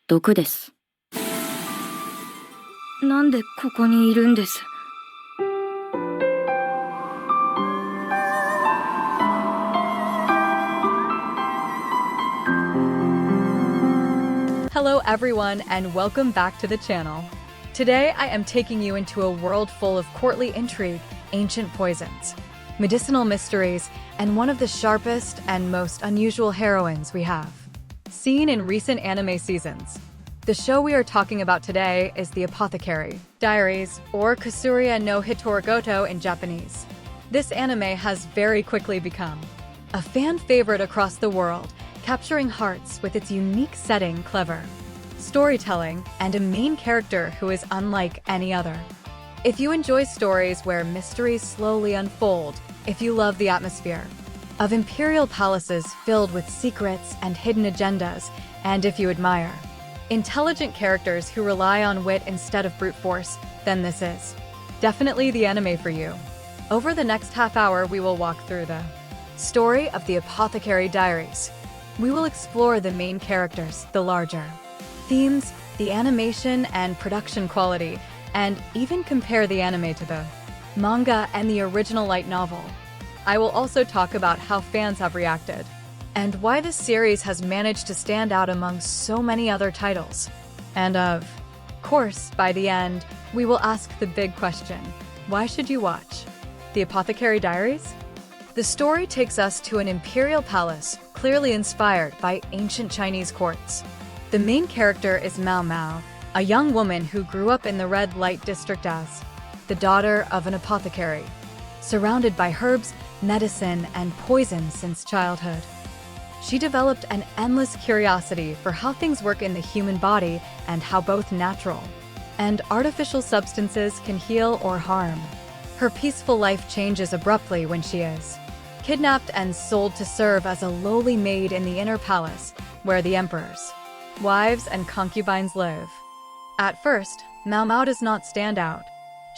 毒です。なんでここにいるんです。Hello everyone and welcome back to the channel. Today I am taking you into a world full of courtly intrigue, ancient poisons, medicinal mysteries, and one of the sharpest and most unusual heroines we have seen in recent anime seasons. The show we are talking about today is the Apothecary Diaries, or Kasuria no Hitorogoto in Japanese. This anime has very quickly become a fan favorite across the world, capturing hearts with its unique setting, clever storytelling, and a main character who is unlike any other. If you enjoy stories where mysteries slowly unfold, if you love the atmosphere of imperial palaces filled with secrets and hidden agendas, and if you admire intelligent characters who rely on wit instead of brute force, then this is definitely the anime for you. Over the next half hour, we will walk through the story of the Apothecary Diaries. We will explore the main characters, the larger themes, the animation and production quality, and even compare the anime to the manga and the original light novel. I will also talk about how fans have reacted, and why this series has managed to stand out among so many other titles. And of course, by the end, we will ask the big question: why should you watch The Apothecary Diaries? The story takes us to an imperial palace, clearly inspired by ancient Chinese courts. The main character is Maomao, a young woman who grew up in the red light district as the daughter of an apothecary, surrounded by herbs, medicine, and poison since childhood. She developed an endless curiosity for how things work in the human body and how both natural and artificial substances can heal or harm. Her peaceful life changes abruptly when she is kidnapped and sold to serve as a lowly maid in the inner palace, where the emperor's wives and concubines live. At first, Maomao does not stand out.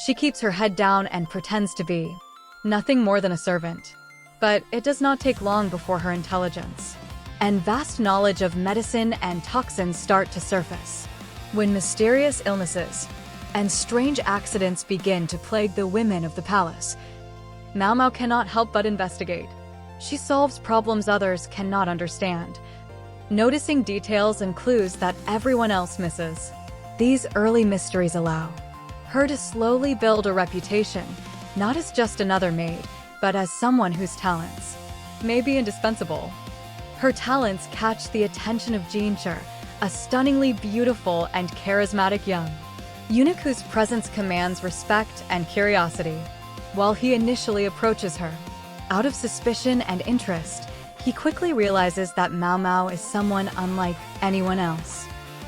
She keeps her head down and pretends to be nothing more than a servant. But it does not take long before her intelligence and vast knowledge of medicine and toxins start to surface. When mysterious illnesses and strange accidents begin to plague the women of the palace, Maomao cannot help but investigate. She solves problems others cannot understand, noticing details and clues that everyone else misses. These early mysteries allow her to slowly build a reputation, not as just another maid, but as someone whose talents may be indispensable. Her talents catch the attention of Jinshi, a stunningly beautiful and charismatic young eunuch whose presence commands respect and curiosity. While he initially approaches her out of suspicion and interest, he quickly realizes that Maomao is someone unlike anyone else.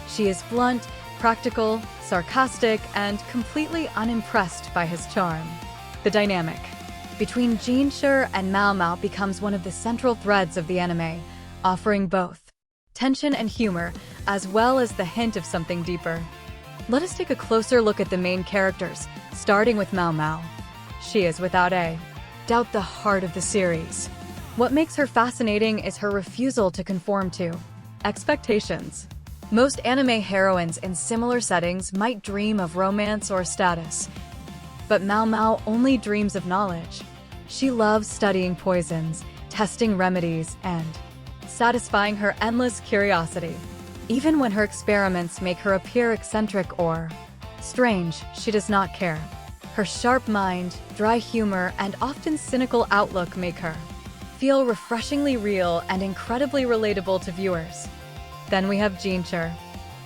She is blunt, practical, sarcastic, and completely unimpressed by his charm. The dynamic between Jinshi and Maomao becomes one of the central threads of the anime, offering both tension and humor, as well as the hint of something deeper. Let us take a closer look at the main characters, starting with Maomao. She is, without a doubt, the heart of the series. What makes her fascinating is her refusal to conform to expectations. Most anime heroines in similar settings might dream of romance or status, but Maomao only dreams of knowledge. She loves studying poisons, testing remedies, and satisfying her endless curiosity. Even when her experiments make her appear eccentric or strange, she does not care. Her sharp mind, dry humor, and often cynical outlook make her feel refreshingly real and incredibly relatable to viewers. Then we have Jinshi.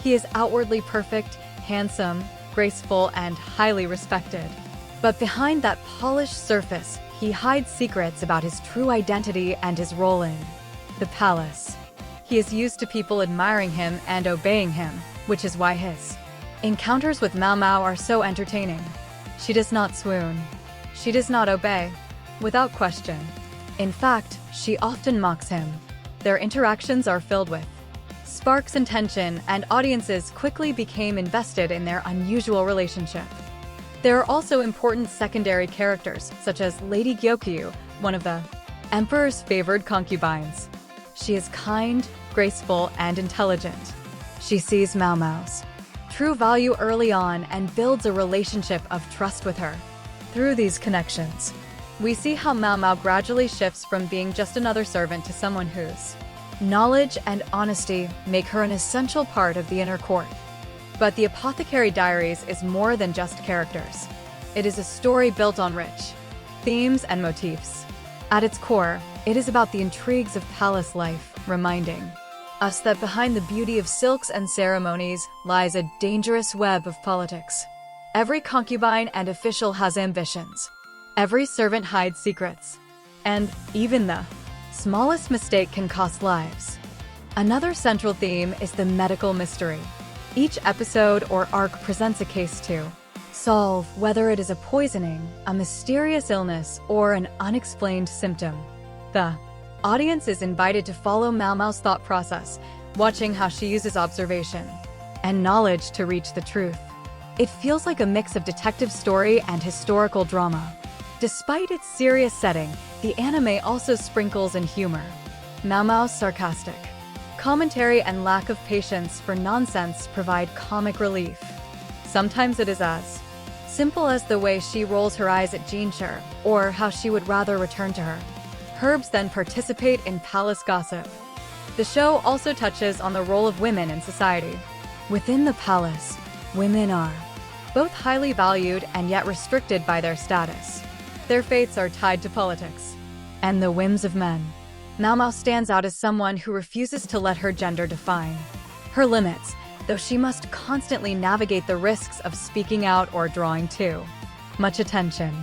He is outwardly perfect, handsome, graceful, and highly respected. But behind that polished surface, he hides secrets about his true identity and his role in the palace. He is used to people admiring him and obeying him, which is why his encounters with Maomao are so entertaining. She does not swoon. She does not obey, without question. In fact, she often mocks him. Their interactions are filled with sparks and tension, and audiences quickly became invested in their unusual relationship. There are also important secondary characters, such as Lady Gyokyu, one of the emperor's favored concubines. She is kind, graceful, and intelligent. She sees Maomao's true value early on and builds a relationship of trust with her. Through these connections, we see how Maomao gradually shifts from being just another servant to someone whose knowledge and honesty make her an essential part of the inner court. But the Apothecary Diaries is more than just characters. It is a story built on rich themes and motifs. At its core, it is about the intrigues of palace life, reminding us that behind the beauty of silks and ceremonies lies a dangerous web of politics. Every concubine and official has ambitions. Every servant hides secrets. And even the smallest mistake can cost lives. Another central theme is the medical mystery. Each episode or arc presents a case to solve, whether it is a poisoning, a mysterious illness, or an unexplained symptom. The audience is invited to follow Maomao's thought process, watching how she uses observation and knowledge to reach the truth. It feels like a mix of detective story and historical drama. Despite its serious setting, the anime also sprinkles in humor. Maomao's sarcastic commentary and lack of patience for nonsense provide comic relief. Sometimes it is as simple as the way she rolls her eyes at Jinshi, or how she would rather return to her herbs than participate in palace gossip. The show also touches on the role of women in society. Within the palace, women are both highly valued and yet restricted by their status. Their fates are tied to politics and the whims of men. Maomao stands out as someone who refuses to let her gender define her limits, though she must constantly navigate the risks of speaking out or drawing too much attention.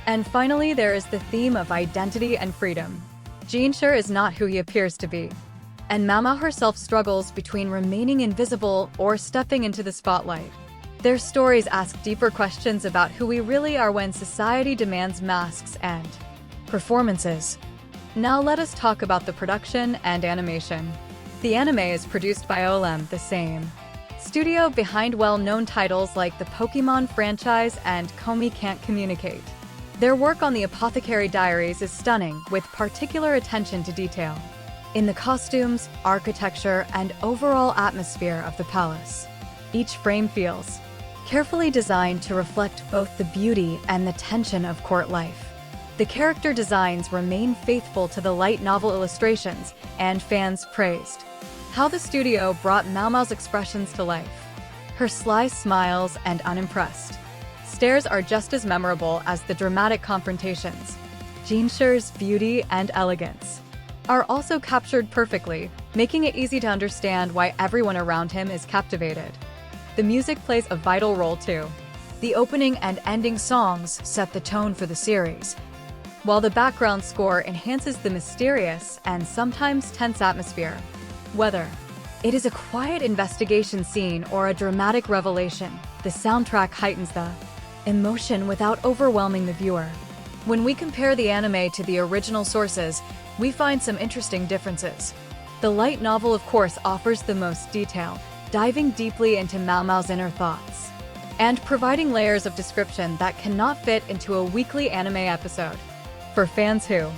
And finally, there is the theme of identity and freedom. Jinshi is not who he appears to be, and Maomao herself struggles between remaining invisible or stepping into the spotlight. Their stories ask deeper questions about who we really are when society demands masks and performances. Now let us talk about the production and animation. The anime is produced by OLM, the same studio behind well-known titles like the Pokemon franchise and Komi Can't Communicate. Their work on the Apothecary Diaries is stunning, with particular attention to detail in the costumes, architecture, and overall atmosphere of the palace. Each frame feels carefully designed to reflect both the beauty and the tension of court life. The character designs remain faithful to the light novel illustrations, and fans praised how the studio brought Maomao's expressions to life. Her sly smiles and unimpressed stares are just as memorable as the dramatic confrontations. Jinshi's beauty and elegance are also captured perfectly, making it easy to understand why everyone around him is captivated. The music plays a vital role too. The opening and ending songs set the tone for the series, while the background score enhances the mysterious and sometimes tense atmosphere. Whether it is a quiet investigation scene or a dramatic revelation, the soundtrack heightens the emotion without overwhelming the viewer. When we compare the anime to the original sources, we find some interesting differences. The light novel, of course, offers the most detail, diving deeply into Maomao's inner thoughts and providing layers of description that cannot fit into a weekly anime episode. For fans who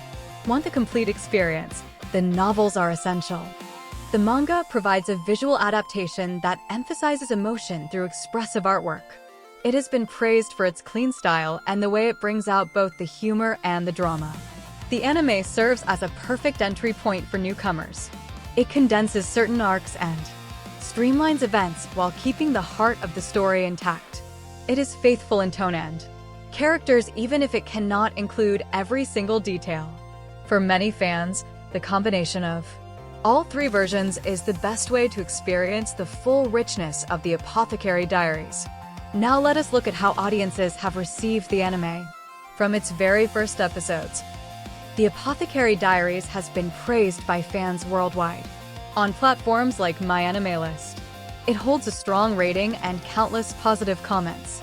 want the complete experience, the novels are essential. The manga provides a visual adaptation that emphasizes emotion through expressive artwork. It has been praised for its clean style and the way it brings out both the humor and the drama. The anime serves as a perfect entry point for newcomers. It condenses certain arcs and streamlines events while keeping the heart of the story intact. It is faithful in tone and characters, even if it cannot include every single detail. For many fans, the combination of all three versions is the best way to experience the full richness of the Apothecary Diaries. Now let us look at how audiences have received the anime. From its very first episodes, the Apothecary Diaries has been praised by fans worldwide. On platforms like MyAnimeList, it holds a strong rating and countless positive comments.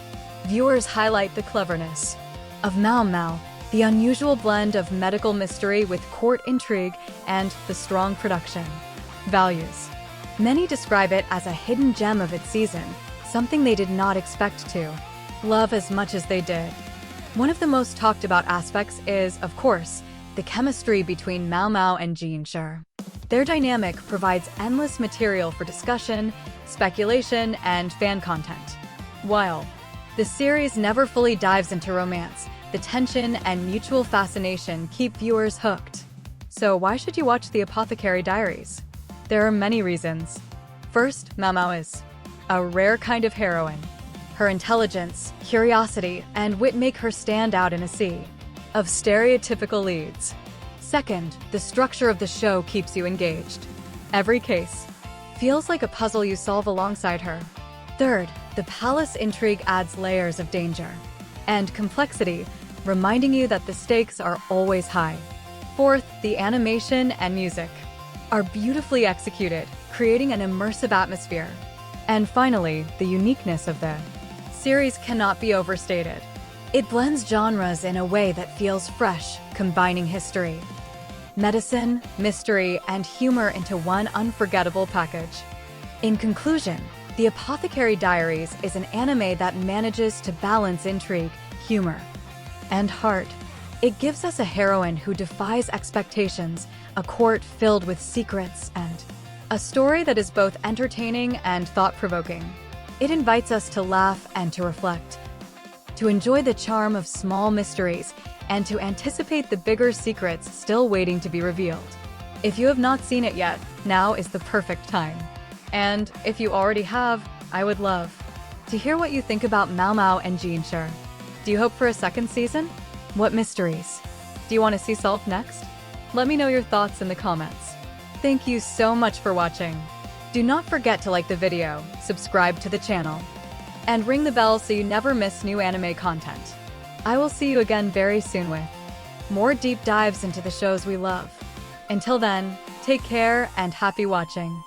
Viewers highlight the cleverness of Maomao, the unusual blend of medical mystery with court intrigue, and the strong production values. Many describe it as a hidden gem of its season, something they did not expect to love as much as they did. One of the most talked about aspects is, of course, the chemistry between Maomao and Jinshi. Their dynamic provides endless material for discussion, speculation, and fan content. While the series never fully dives into romance, the tension and mutual fascination keep viewers hooked. So why should you watch the Apothecary Diaries? There are many reasons. First, Maomao is a rare kind of heroine. Her intelligence, curiosity, and wit make her stand out in a sea of stereotypical leads. Second, the structure of the show keeps you engaged. Every case feels like a puzzle you solve alongside her. Third, the palace intrigue adds layers of danger and complexity, reminding you that the stakes are always high. Fourth, the animation and music are beautifully executed, creating an immersive atmosphere. And finally, the uniqueness of the series cannot be overstated. It blends genres in a way that feels fresh, combining history, medicine, mystery, and humor into one unforgettable package. In conclusion, The Apothecary Diaries is an anime that manages to balance intrigue, humor, and heart. It gives us a heroine who defies expectations, a court filled with secrets, and a story that is both entertaining and thought-provoking. It invites us to laugh and to reflect, to enjoy the charm of small mysteries, and to anticipate the bigger secrets still waiting to be revealed. If you have not seen it yet, now is the perfect time. And if you already have, I would love to hear what you think about Maomao and Jinshi. Do you hope for a second season? What mysteries do you want to see solved next? Let me know your thoughts in the comments. Thank you so much for watching. Do not forget to like the video, subscribe to the channel, and ring the bell so you never miss new anime content. I will see you again very soon with more deep dives into the shows we love. Until then, take care and happy watching.